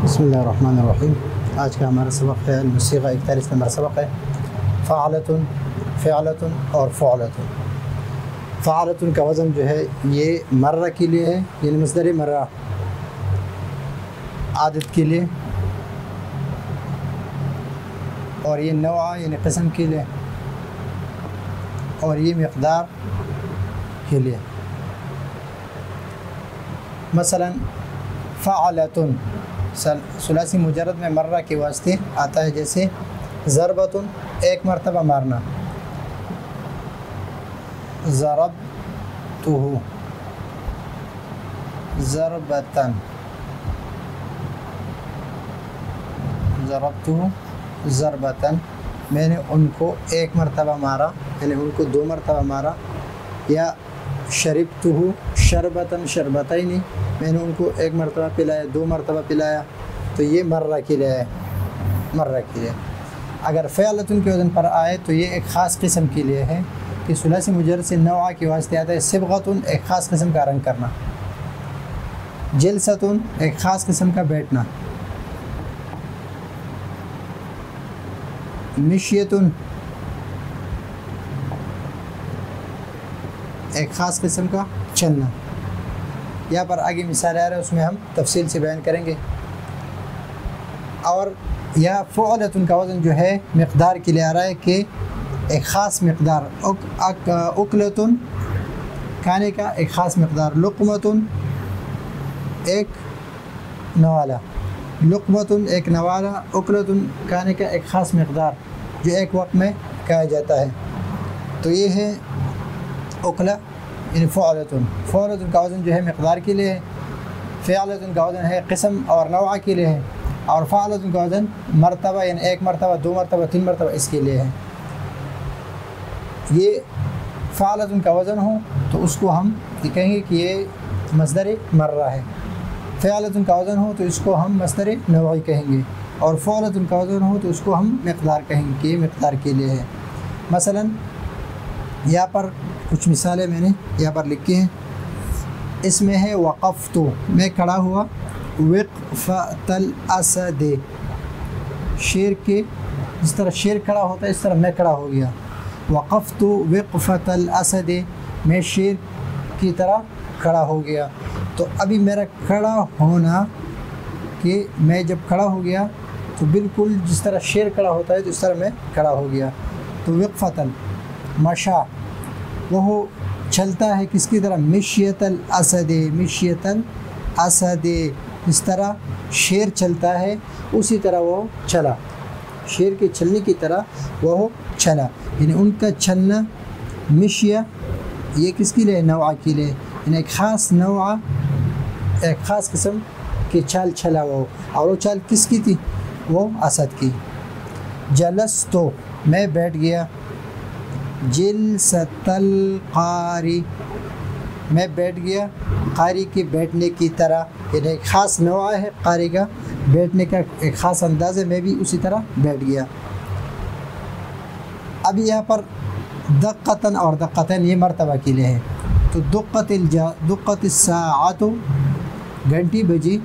بسم اللہ الرحمن الرحیم۔ آج کا ہمارا سبق ہے الموسیقہ، 41 نمبر سبق ہے فعلتن، فعلتن اور فعلتن۔ فعلتن کا وزن جو ہے یہ مرہ کے لیے ہے، یعنی مصدر مرہ، عادت کے لیے، اور یہ نوع یعنی قسم کے لیے، اور یہ مقدار کے لیے۔ مثلا فعلتن ثلاثی مجرد میں مرہ کے واسطے آتا ہے، جیسے ضربتن ایک مرتبہ مارنا، ضربتہ ضربتن، ضربتہ ضربتن، میں نے ان کو ایک مرتبہ مارا، یعنی ان کو دو مرتبہ مارا۔ یا شربتہ شربتن شربتین، میں نے ان کو ایک مرتبہ پلایا، دو مرتبہ پلایا، تو یہ مرہ کے لیے ہے، مرہ کے لیے۔ اگر فعلتن کے وزن پر آئے تو یہ ایک خاص قسم کے لیے ہے کہ ثلاثی مجرد سے نوع کے واسطے آتا ہے۔ صبغتن ایک خاص قسم کا رنگ کرنا، جلستن ایک خاص قسم کا بیٹھنا، مشیتن ایک خاص قسم کا چلنا۔ یہاں پر آگے مثال آ رہا ہے، اس میں ہم تفصیل سے بیان کریں گے۔ اور یہ فعلتن کا وزن جو ہے مقدار کے لیے آ رہا ہے کہ ایک خاص مقدار، اکلتن کھانے کا ایک خاص مقدار، لقمتن ایک نوالا، لقمتن ایک نوالا، اکلتن کھانے کا ایک خاص مقدار جو ایک وقت میں کھایا جاتا ہے۔ تو یہ ہے اکلا یعنی فعلتن۔ فعلتن کا وزن جو ہے مقدار کے لیے ہے، فعلتن کا وزن ہے قسم اور نوع کے لیے ہے، اور فعلتن کا وزن مرتبہ یعنی ایک مرتبہ، دو مرتبہ، تین مرتبہ اس کے لیے ہے۔ یہ فعلتن کا وزن ہو تو اس کو ہم یہ کہیں گے کہ یہ مصدر مرہ ہے، فعلتن کا وزن ہو تو اس کو ہم مصدر نوعی کہیں گے، اور فعلتن کا وزن ہو تو اس کو ہم مقدار کہیں گے کہ یہ مقدار کے لیے ہے۔ مثلا یہاں پر کچھ مثالیں میں نے یہاں پر لکھی ہیں۔ اس میں ہے وقفت، میں کھڑا ہوا، وقفۃ الاسد، شیر کے جس طرح شیر کھڑا ہوتا ہے اس طرح میں کھڑا ہو گیا۔ وقفت وقفۃ الاسد، میں شیر کی طرح کھڑا ہو گیا۔ تو ابھی میرا کھڑا ہونا کہ میں جب کھڑا ہو گیا تو بالکل جس طرح شیر کھڑا ہوتا ہے تو اس طرح میں کھڑا ہو گیا۔ تو وقفۃ مشا، وہ چلتا ہے کس کی طرح، مشیت الاسد، مشیت الاسد، اس طرح شیر چلتا ہے اسی طرح وہ چلا، شیر کے چلنے کی طرح وہ چلا، یعنی ان کا چلنا مشیہ یہ کس کے لیے، نوع کے لیے، یعنی ایک خاص نوع، ایک خاص قسم کی چال چلا وہ، اور وہ چال کس کی تھی، وہ اسد کی۔ جلستو، میں بیٹھ گیا، جلست القاری، میں بیٹھ گیا قاری کے بیٹھنے کی طرح، یعنی ایک خاص نوع ہے قاری کا بیٹھنے کا، ایک خاص انداز ہے، میں بھی اسی طرح بیٹھ گیا۔ اب یہاں پر دقتن اور دقتن یہ مرتبہ کے لیے ہے، تو دقت الساعۃ، گھنٹی بجی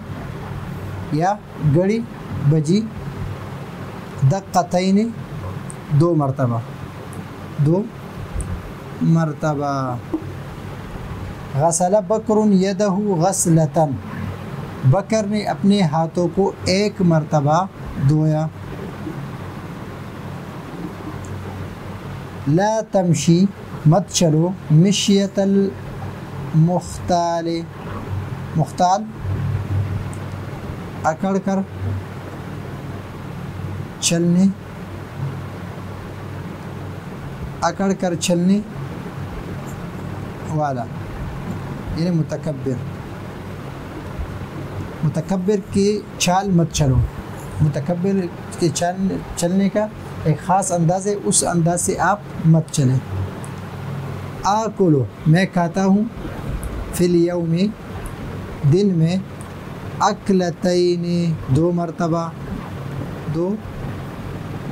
یا گھڑی بجی، دقتین دو مرتبہ، دو مرتبہ۔ غسل بکر یدہ غسلتن، بکر نے اپنے ہاتھوں کو ایک مرتبہ دھویا۔ لا تمشی، مت چلو، مشیت المختال، مختال اکڑ کر چلنے، اکڑ کر چلنے والا، یعنی متکبر، متکبر کی چال مت چلو، متکبر کے چلنے کا ایک خاص انداز ہے، اس انداز سے آپ مت چلیں۔ آکلو، میں کھاتا ہوں، فی الیوم، دن میں، اکلتین دو مرتبہ، دو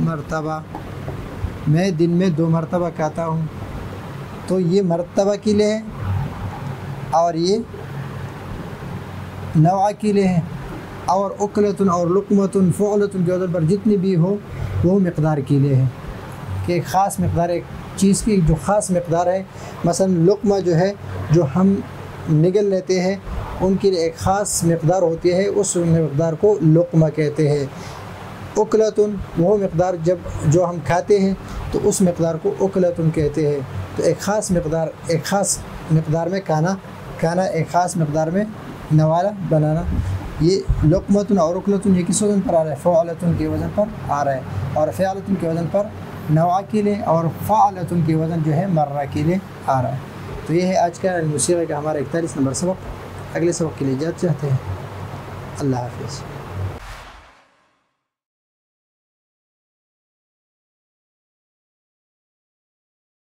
مرتبہ، میں دن میں دو مرتبہ کھاتا ہوں۔ تو یہ مرتبہ کے لیے ہے اور یہ نوع کے لیے ہے، اور اکلتن اور لقمتن فعلتن کے وزن پر جتنی بھی ہو وہ مقدار کے لیے ہے، کہ ایک خاص مقدار، ایک چیز کی جو خاص مقدار ہے. مثلا لقمہ جو ہے جو ہم نگل لیتے ہیں ان کے لیے ایک خاص مقدار ہوتی ہے، اس مقدار کو لقمہ کہتے ہیں. اکلتن وہ مقدار جو ہم کھاتے ہیں تو اس مقدار کو اکلتن کہتے ہیں. تو ایک خاص مقدار میں کھانا ایک خاص مقدار میں نوالا بنانا. یہ لقمتن اور اکلتن یہ کس وزن پر آ رہا ہے؟ فعلتن کے وزن پر آ رہا ہے، اور فعلتن کے وزن پر نوع کے لیے، اور فعلتن کے وزن جو ہے مرہ کے لیے آ رہا ہے. تو یہ ہے آج کا الموسیقی کا ہمارا 41 نمبر سبق. اگلے سبق کے لیے اجازت چاہتے ہیں. اللہ حافظ.